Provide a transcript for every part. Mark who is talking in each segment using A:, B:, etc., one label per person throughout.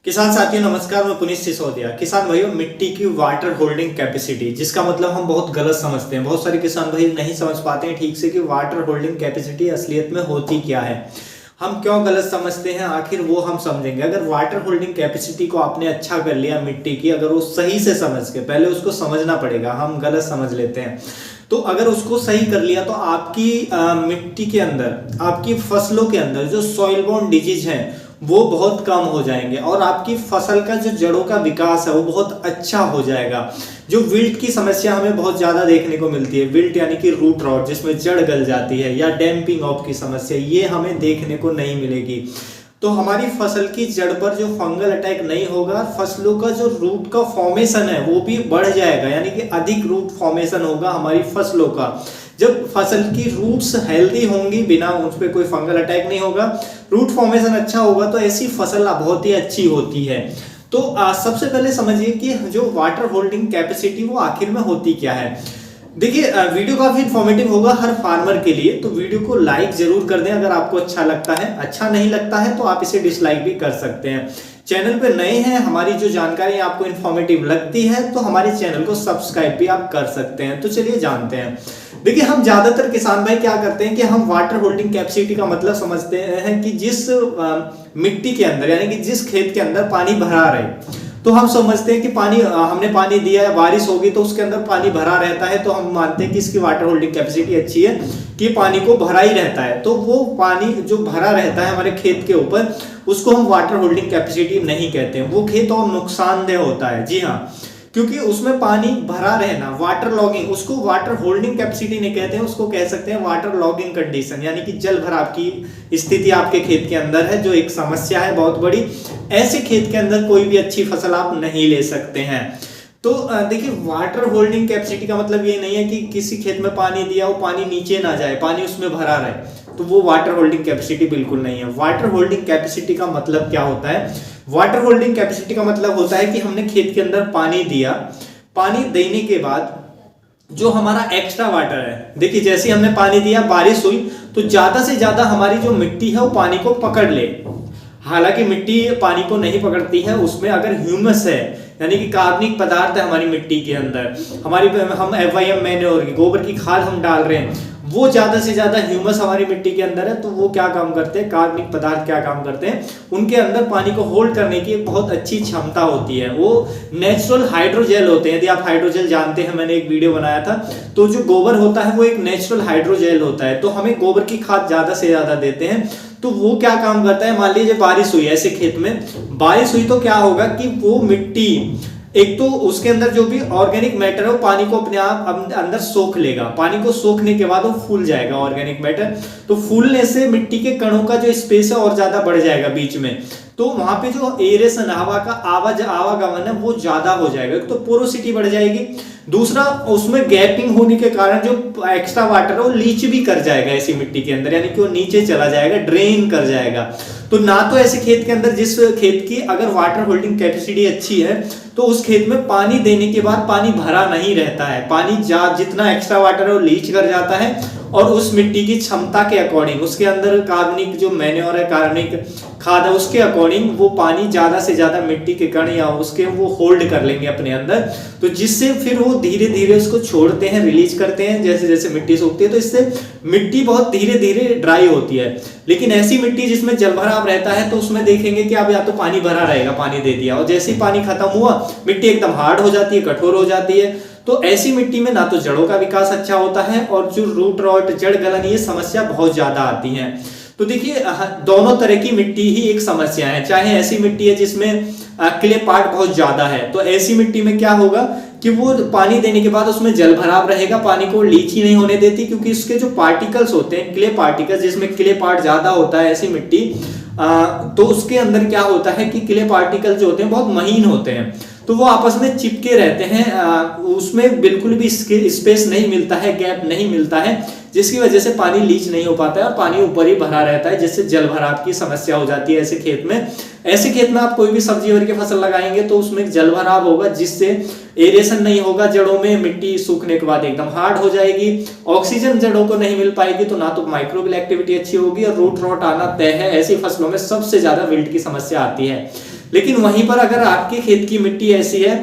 A: किसान साथियों नमस्कार, मैं पुनीत सिसोदिया। किसान भाइयों, मिट्टी की वाटर होल्डिंग कैपेसिटी, जिसका मतलब हम बहुत गलत समझते हैं। बहुत सारे किसान भाई नहीं समझ पाते हैं ठीक से कि वाटर होल्डिंग कैपेसिटी असलियत में होती क्या है। हम क्यों गलत समझते हैं, आखिर वो हम समझेंगे। अगर वाटर होल्डिंग कैपेसिटी को आपने अच्छा कर लिया मिट्टी की, अगर वो सही से समझ के, पहले उसको समझना पड़ेगा, हम गलत समझ लेते हैं। तो अगर उसको सही कर लिया तो आपकी मिट्टी के अंदर, आपकी फसलों के अंदर जो सॉइल बोर्न डिजीज है वो बहुत कम हो जाएंगे और आपकी फसल का जो जड़ों का विकास है वो बहुत अच्छा हो जाएगा। जो विल्ट की समस्या हमें बहुत ज्यादा देखने को मिलती है, विल्ट यानी कि रूट रॉट जिसमें जड़ गल जाती है, या डैम्पिंग ऑफ की समस्या, ये हमें देखने को नहीं मिलेगी। तो हमारी फसल की जड़ पर जो फंगल अटैक नहीं होगा, फसलों का जो रूट का फॉर्मेशन है वो भी बढ़ जाएगा, यानी कि अधिक रूट फॉर्मेशन होगा हमारी फसलों का। जब फसल की रूट्स हेल्दी होंगी, बिना उस पर कोई फंगल अटैक नहीं होगा, रूट फॉर्मेशन अच्छा होगा, तो ऐसी फसल बहुत ही अच्छी होती है। तो सबसे पहले समझिए कि जो वाटर होल्डिंग कैपेसिटी वो आखिर में होती क्या है। देखिए, वीडियो काफी इन्फॉर्मेटिव होगा हर फार्मर के लिए, तो वीडियो को लाइक जरूर कर दें अगर आपको अच्छा लगता है। अच्छा नहीं लगता है तो आप इसे डिसलाइक भी कर सकते हैं। चैनल पे नए हैं, हमारी जो जानकारी आपको इन्फॉर्मेटिव लगती है तो हमारे चैनल को सब्सक्राइब भी आप कर सकते हैं। तो चलिए जानते हैं। देखिए, हम ज्यादातर किसान भाई क्या करते हैं कि हम वाटर होल्डिंग कैपेसिटी का मतलब समझते हैं कि जिस मिट्टी के अंदर, यानी कि जिस खेत के अंदर पानी भरा रहे, तो हम समझते हैं कि पानी हमने पानी दिया है, बारिश होगी तो उसके अंदर पानी भरा रहता है, तो हम मानते हैं कि इसकी वाटर होल्डिंग कैपेसिटी अच्छी है, कि पानी को भरा ही रहता है। तो वो पानी जो भरा रहता है हमारे खेत के ऊपर, उसको हम वाटर होल्डिंग कैपेसिटी नहीं कहते हैं। वो खेत और नुकसानदेह होता है, जी हाँ, क्योंकि उसमें पानी भरा रहना, वाटर लॉगिंग, उसको वाटर होल्डिंग कैपेसिटी नहीं कहते हैं, उसको कह सकते हैं वाटर लॉगिंग कंडीशन, यानी कि जल भराव की स्थिति आपके खेत के अंदर है, जो एक समस्या है बहुत बड़ी। ऐसे खेत के अंदर कोई भी अच्छी फसल आप नहीं ले सकते हैं। तो देखिए, वाटर होल्डिंग कैपेसिटी का मतलब ये नहीं है कि किसी खेत में पानी दिया, वो पानी नीचे ना जाए, पानी उसमें भरा रहे, तो वो वाटर होल्डिंग कैपेसिटी बिल्कुल नहीं है। वाटर होल्डिंग कैपेसिटी का मतलब क्या होता है? वाटर होल्डिंग कैपेसिटी का मतलब होता है कि हमने खेत के अंदर पानी दिया, पानी देने के बाद जो हमारा एक्स्ट्रा वाटर है, देखिए जैसे हमने पानी दिया, बारिश हुई, तो ज्यादा से ज्यादा हमारी जो मिट्टी है वो पानी को पकड़ ले। हालांकि मिट्टी पानी को नहीं पकड़ती है, उसमें अगर ह्यूमस है, यानी कि कार्बनिक पदार्थ है हमारी मिट्टी के अंदर, हमारी हम FYM मैन्योर की गोबर की खाद हम डाल रहे हैं, वो ज्यादा से ज्यादा ह्यूमस हमारी मिट्टी के अंदर है, तो वो क्या काम करते हैं, कार्बनिक पदार्थ क्या काम करते हैं, उनके अंदर पानी को होल्ड करने की एक बहुत अच्छी क्षमता होती है। वो नेचुरल हाइड्रोजेल होते हैं। यदि आप हाइड्रोजेल जानते हैं, मैंने एक वीडियो बनाया था, तो जो गोबर होता है वो एक नेचुरल हाइड्रोजेल होता है। तो हमें गोबर की खाद ज्यादा से ज्यादा देते हैं, तो वो क्या काम करता है, मान लीजिए बारिश हुई, ऐसे खेत में बारिश हुई, तो क्या होगा कि वो मिट्टी, एक तो उसके अंदर जो भी ऑर्गेनिक मैटर है वो पानी को अपने आप अंदर सोख लेगा, पानी को सोखने के बाद वो फूल जाएगा ऑर्गेनिक मैटर, तो फूलने से मिट्टी के कणों का जो स्पेस है और ज्यादा बढ़ जाएगा बीच में, तो वहां पे जो एरेशन, हवा का आवागमन है वो ज्यादा हो जाएगा। तो पोरोसिटी बढ़ जाएगी, दूसरा उसमें गैपिंग होने के कारण जो एक्स्ट्रा वाटर है वो लीच भी कर जाएगा ऐसी मिट्टी के अंदर, यानी कि वो नीचे चला जाएगा, ड्रेन कर जाएगा। तो ना तो ऐसे खेत के अंदर, जिस खेत की अगर वाटर होल्डिंग कैपेसिटी अच्छी है, तो उस खेत में पानी देने के बाद पानी भरा नहीं रहता है, पानी जितना एक्स्ट्रा वाटर है वो लीच कर जाता है, और उस मिट्टी की क्षमता के अकॉर्डिंग, उसके अंदर कार्बनिक जो मैन्योर है, कार्बनिक खाद है, उसके अकॉर्डिंग वो पानी ज्यादा से ज्यादा मिट्टी के कण या उसके वो होल्ड कर लेंगे अपने अंदर, तो जिससे फिर वो धीरे धीरे उसको छोड़ते हैं, रिलीज करते हैं जैसे जैसे मिट्टी सूखती है, तो इससे मिट्टी बहुत धीरे धीरे ड्राई होती है। लेकिन ऐसी मिट्टी जिसमें जलभराव रहता है, तो उसमें देखेंगे कि अब या तो पानी भरा रहेगा, पानी दे दिया, और जैसे ही पानी खत्म हुआ मिट्टी एकदम हार्ड हो जाती है, कठोर हो जाती है। तो ऐसी मिट्टी में ना तो जड़ों का विकास अच्छा होता है, और जो रूट रॉट, जड़ गलन, ये समस्या बहुत ज्यादा आती है। तो देखिए, दोनों तरह की मिट्टी ही एक समस्या है। चाहे ऐसी मिट्टी है जिसमें क्ले पार्ट बहुत ज्यादा है, तो ऐसी मिट्टी में क्या होगा कि वो पानी देने के बाद उसमें जल भराव रहेगा, पानी को लीच ही नहीं होने देती, क्योंकि उसके जो पार्टिकल्स होते हैं, क्ले पार्टिकल्स, जिसमें क्ले पार्ट ज्यादा होता है ऐसी मिट्टी, तो उसके अंदर क्या होता है कि क्ले पार्टिकल जो होते हैं बहुत महीन होते हैं, तो वो आपस में चिपके रहते हैं, उसमें बिल्कुल भी स्पेस नहीं मिलता है, गैप नहीं मिलता है, जिसकी वजह से पानी लीच नहीं हो पाता है और पानी ऊपर ही भरा रहता है, जिससे जल भराव की समस्या हो जाती है ऐसे खेत में। ऐसे खेत में आप कोई भी सब्जी और की फसल लगाएंगे तो उसमें जल भराव होगा, जिससे एरेशन नहीं होगा जड़ों में, मिट्टी सूखने के बाद एकदम हार्ड हो जाएगी, ऑक्सीजन जड़ों को नहीं मिल पाएगी, तो ना तो माइक्रोबियल एक्टिविटी अच्छी होगी और रूट रॉट आना तय है। ऐसी फसलों में सबसे ज्यादा विल्ट की समस्या आती है। लेकिन वहीं पर अगर आपके खेत की मिट्टी ऐसी है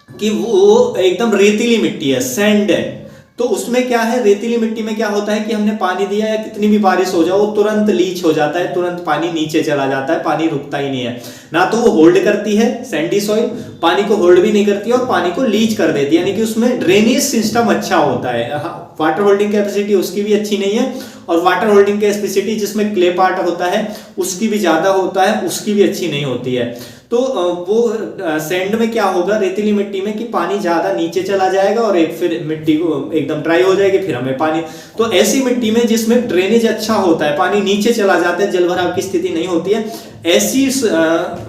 A: कि वो एकदम रेतीली मिट्टी है, सैंड है, तो उसमें क्या है, रेतीली मिट्टी में क्या होता है कि हमने पानी दिया या कितनी भी बारिश हो जाए वो तुरंत लीच हो जाता है, तुरंत पानी नीचे चला जाता है, पानी रुकता ही नहीं है। ना तो वो होल्ड करती है, सैंडी सॉइल पानी को होल्ड भी नहीं करती है और पानी को लीच कर देती है, यानी कि उसमें ड्रेनेज सिस्टम अच्छा होता है। वाटर होल्डिंग कैपेसिटी उसकी भी अच्छी नहीं है और वाटर होल्डिंग कैपेसिटी जिसमें क्ले पार्ट होता है उसकी भी ज्यादा होता है, उसकी भी अच्छी नहीं होती है। तो वो सैंड में क्या होगा, रेतीली मिट्टी में, कि पानी ज्यादा नीचे चला जाएगा और एक फिर मिट्टी को एकदम ड्राई हो जाएगी, फिर हमें पानी। तो ऐसी मिट्टी में जिसमें ड्रेनेज अच्छा होता है, पानी नीचे चला जाता है, जलभराव की स्थिति नहीं होती है, ऐसी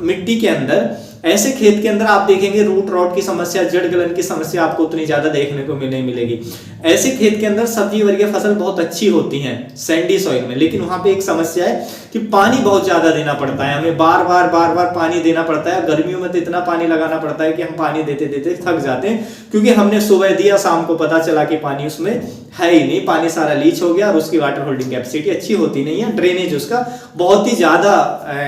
A: मिट्टी के अंदर, ऐसे खेत के अंदर आप देखेंगे रूट रॉट की समस्या, जड़ गलन की समस्या आपको उतनी ज्यादा देखने को नहीं मिलेगी। ऐसे खेत के अंदर सब्जी वर्गीय फसल बहुत अच्छी होती हैं सैंडी सॉइल में, लेकिन वहां पे एक समस्या है कि पानी बहुत ज्यादा देना पड़ता है, हमें बार बार पानी देना पड़ता है। गर्मियों में तो इतना पानी लगाना पड़ता है कि हम पानी देते देते थक जाते हैं, क्योंकि हमने सुबह दिया, शाम को पता चला कि पानी उसमें है ही नहीं, पानी सारा लीच हो गया और उसकी वाटर होल्डिंग कैपेसिटी अच्छी होती नहीं है, ड्रेनेज उसका बहुत ही ज्यादा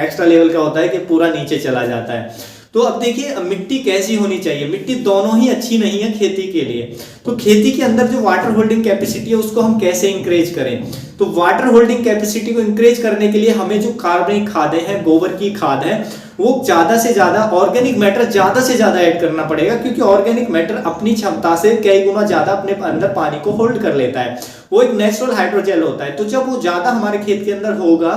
A: एक्स्ट्रा लेवल का होता है कि पूरा नीचे चला जाता है। तो अब देखिए मिट्टी कैसी होनी चाहिए, मिट्टी दोनों ही अच्छी नहीं है खेती के लिए। तो खेती के अंदर जो वाटर होल्डिंग कैपेसिटी है उसको हम कैसे इंक्रेज करें, तो वाटर होल्डिंग कैपेसिटी को इंक्रेज करने के लिए हमें जो कार्बनिक खादें हैं, गोबर की खाद है, वो ज्यादा से ज्यादा, ऑर्गेनिक मैटर ज्यादा से ज्यादा ऐड करना पड़ेगा, क्योंकि ऑर्गेनिक मैटर अपनी क्षमता से कई गुना ज्यादा अपने अंदर पानी को होल्ड कर लेता है, वो एक नेचुरल हाइड्रोजेल होता है। तो जब वो ज्यादा हमारे खेत के अंदर होगा,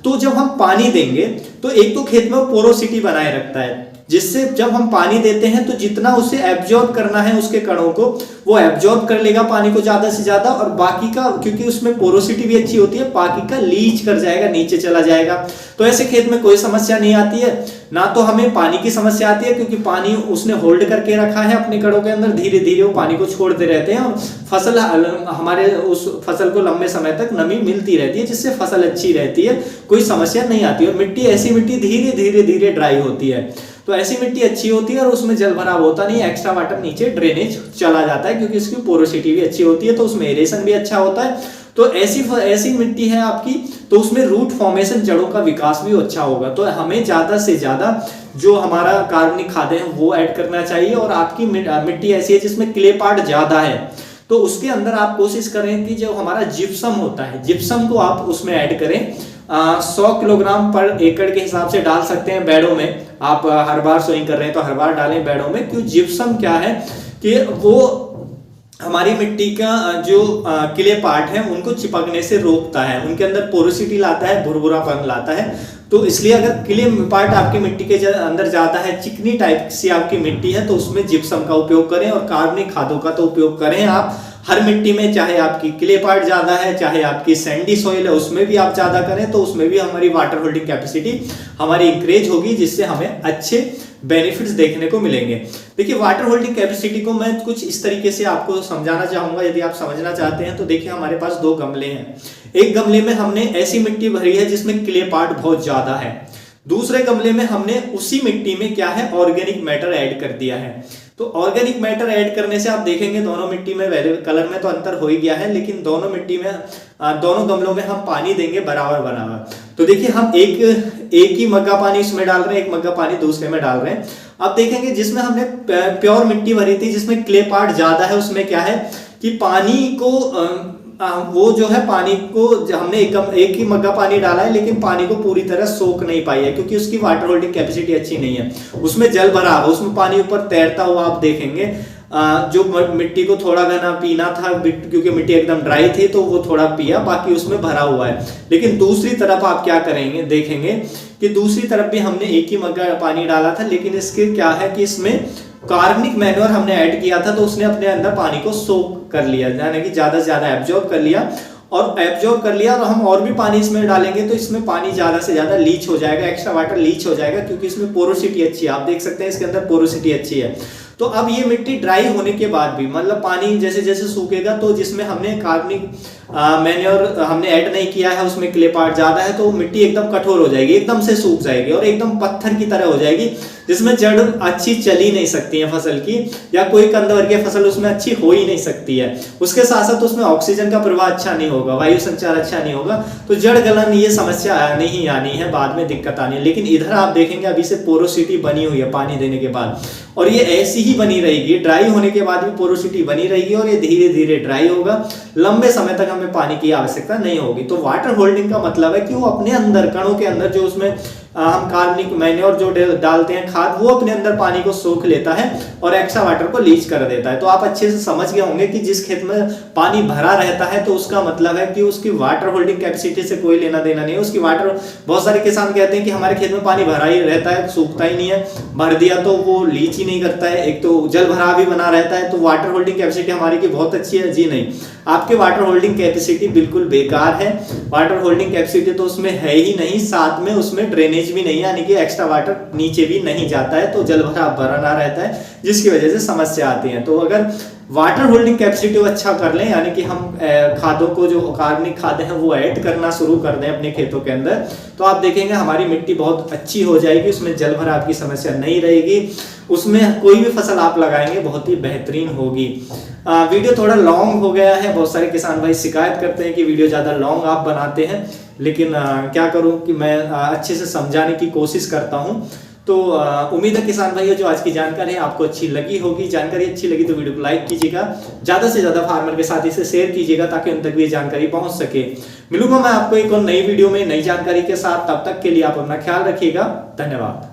A: तो जब हम पानी देंगे तो एक तो खेत में पोरोसिटी बनाए रखता है, जिससे जब हम पानी देते हैं तो जितना उसे एब्जॉर्ब करना है उसके कणों को, वो एब्जॉर्ब कर लेगा पानी को ज्यादा से ज्यादा, और बाकी का, क्योंकि उसमें पोरोसिटी भी अच्छी होती है, बाकी का लीच कर जाएगा, नीचे चला जाएगा। तो ऐसे खेत में कोई समस्या नहीं आती है, ना तो हमें पानी की समस्या आती है, क्योंकि पानी उसने होल्ड करके रखा है अपने कणों के अंदर, धीरे धीरे वो पानी को छोड़ते रहते हैं और फसल, हमारे उस फसल को लंबे समय तक नमी मिलती रहती है, जिससे फसल अच्छी रहती है, कोई समस्या नहीं आती। और मिट्टी, ऐसी मिट्टी धीरे धीरे धीरे ड्राई होती है, तो ऐसी मिट्टी अच्छी होती है और उसमें जल भराव होता नहीं, एक्स्ट्रा वाटर नीचे ड्रेनेज चला जाता है, क्योंकि उसकी पोरोसिटी भी अच्छी होती है, तो उसमें एरेशन भी अच्छा होता है। तो ऐसी मिट्टी है आपकी, तो उसमें रूट फॉर्मेशन, जड़ों का विकास भी अच्छा होगा। तो हमें ज्यादा से ज्यादा जो हमारा कार्बनिक खादें हैं वो ऐड करना चाहिए। और आपकी मिट्टी ऐसी है जिसमें क्ले पार्ट ज्यादा है, तो उसके अंदर आप कोशिश करें कि जो हमारा जिप्सम होता है, जिप्सम को आप उसमें ऐड करें। 100 किलोग्राम पर एकड़ के हिसाब से डाल सकते हैं बेड़ों में। आप हर बार सोइंग कर रहे हैं तो हर बार डालें बेड़ों में। क्यों, जिप्सम क्या है कि वो हमारी मिट्टी का जो क्ले पार्ट है उनको चिपकने से रोकता है, उनके अंदर पोरोसिटी लाता है, भुरभुरापन लाता है। तो इसलिए अगर क्ले पार्ट आपकी मिट्टी के अंदर जाता है, चिकनी टाइप से आपकी मिट्टी है, तो उसमें जिप्सम का उपयोग करें। और कार्बनिक खादों का तो उपयोग करें आप हर मिट्टी में, चाहे आपकी क्ले पार्ट ज्यादा है, चाहे आपकी सैंडी सॉइल है, उसमें भी आप ज्यादा करें, तो उसमें भी हमारी वाटर होल्डिंग कैपेसिटी हमारी इंक्रीज होगी, जिससे हमें अच्छे बेनिफिट्स देखने को मिलेंगे। देखिए, वाटर होल्डिंग कैपेसिटी को मैं कुछ इस तरीके से आपको समझाना चाहूंगा, यदि आप समझना चाहते हैं तो। देखिए, हमारे पास 2 गमले हैं। एक गमले में हमने ऐसी मिट्टी भरी है जिसमें क्ले पार्ट बहुत ज्यादा है, दूसरे गमले में हमने उसी मिट्टी में क्या है, ऑर्गेनिक मैटर ऐड कर दिया है। तो ऑर्गेनिक मैटर ऐड करने से आप देखेंगे दोनों मिट्टी में कलर में तो अंतर हो ही गया है, लेकिन दोनों मिट्टी में, दोनों गमलों में हम पानी देंगे बराबर बराबर। तो देखिए, हम एक ही मग्गा पानी इसमें डाल रहे हैं, एक मग्गा पानी दूसरे में डाल रहे हैं। अब देखेंगे जिसमें हमने प्योर मिट्टी भरी थी, जिसमें क्ले पार्ट ज्यादा है, उसमें क्या है कि पानी को वो जो है, पानी को हमने एक ही मग्गा पानी डाला है, लेकिन पानी को पूरी तरह सोख नहीं पाई है, क्योंकि उसकी वाटर होल्डिंग कैपेसिटी अच्छी नहीं है। उसमें जल भरा हुआ, उसमें पानी ऊपर तैरता हुआ आप देखेंगे। जो मिट्टी को थोड़ा घना पीना था, क्योंकि मिट्टी एकदम ड्राई थी, तो वो थोड़ा पिया, बाकी उसमें भरा हुआ है। लेकिन दूसरी तरफ आप क्या करेंगे, देखेंगे कि दूसरी तरफ भी हमने एक ही मग्गा पानी डाला था, लेकिन इसके क्या है कि इसमें कार्बनिक मैन्योर हमने ऐड किया था, तो उसने अपने अंदर पानी को सोक कर लिया, यानी कि ज्यादा से ज्यादा एब्जॉर्ब कर लिया। और एब्जॉर्ब कर लिया, और हम और भी पानी इसमें डालेंगे तो इसमें पानी ज्यादा से ज्यादा लीच हो जाएगा, एक्स्ट्रा वाटर लीच हो जाएगा, क्योंकि इसमें पोरोसिटी अच्छी है। आप देख सकते हैं इसके अंदर पोरोसिटी अच्छी है। तो अब ये मिट्टी ड्राई होने के बाद भी, मतलब पानी जैसे जैसे सूखेगा, तो जिसमें हमने कार्बनिक मैन्योर हमने ऐड नहीं किया है, उसमें क्ले पार्ट ज्यादा है, तो मिट्टी एकदम कठोर हो जाएगी, एकदम से सूख जाएगी और एकदम पत्थर की तरह हो जाएगी, जिसमें जड़ अच्छी चल ही नहीं सकती है फसल की, या कोई कंदवर्गीय फसल उसमें अच्छी हो ही नहीं सकती है। उसके साथ साथ उसमें ऑक्सीजन का प्रवाह अच्छा नहीं होगा, वायु संचार अच्छा नहीं होगा, तो जड़ गलन ये समस्या आनी ही आनी है, बाद में दिक्कत आनी है। लेकिन इधर आप देखेंगे अभी से पोरोसिटी बनी हुई है पानी देने के बाद, और ये ऐसी ही बनी रहेगी, ड्राई होने के बाद भी पोरोसिटी बनी रहेगी और ये धीरे धीरे ड्राई होगा, लंबे समय तक हमें पानी की आवश्यकता नहीं होगी। तो वाटर होल्डिंग का मतलब है कि वो अपने अंदर कणों के अंदर जो उसमें हम कार्बनिक मैन्योर जो डालते हैं खाद, वो अपने अंदर पानी को सोख लेता है और एक्स्ट्रा वाटर को लीच कर देता है। तो आप अच्छे से समझ गए होंगे कि जिस खेत में पानी भरा रहता है तो उसका मतलब है कि उसकी वाटर होल्डिंग कैपेसिटी से कोई लेना देना नहीं है। उसकी वाटर, बहुत सारे किसान कहते हैं कि हमारे खेत में पानी भरा ही रहता है, सूखता ही नहीं है, भर दिया तो वो लीच ही नहीं करता है, एक तो जल भराव भी बना रहता है, तो वाटर होल्डिंग कैपेसिटी हमारी की बहुत अच्छी है। जी नहीं, आपके वाटर होल्डिंग कैपेसिटी बिल्कुल बेकार है। वाटर होल्डिंग कैपेसिटी तो उसमें है ही नहीं, साथ में उसमें ड्रेनेज भी नहीं है, यानी कि एक्स्ट्रा वाटर नीचे भी नहीं जाता है, तो जल भराव बना रहता है, जिसकी वजह से समस्या आती है। तो अगर वाटर होल्डिंग कैपेसिटी अच्छा कर लें, यानी कि हम खादों को, जो कार्बनिक खादें हैं वो ऐड करना शुरू कर दें अपने खेतों के अंदर, तो आप देखेंगे हमारी मिट्टी बहुत अच्छी हो जाएगी, उसमें जल भराव की समस्या नहीं रहेगी, उसमें कोई भी फसल आप लगाएंगे बहुत ही बेहतरीन होगी। वीडियो थोड़ा लॉन्ग हो गया है, बहुत सारे किसान भाई शिकायत करते हैं कि वीडियो ज़्यादा लॉन्ग आप बनाते हैं, लेकिन क्या करूं कि मैं अच्छे से समझाने की कोशिश करता हूं। तो उम्मीद है किसान भाइयों जो आज की जानकारी है आपको अच्छी लगी होगी। जानकारी अच्छी लगी तो वीडियो को लाइक कीजिएगा, ज़्यादा से ज़्यादा फार्मर के साथ इसे शेयर कीजिएगा ताकि उन तक भी जानकारी पहुंच सके। मिलूंगा मैं आपको एक और नई वीडियो में नई जानकारी के साथ, तब तक के लिए आप अपना ख्याल रखिएगा। धन्यवाद।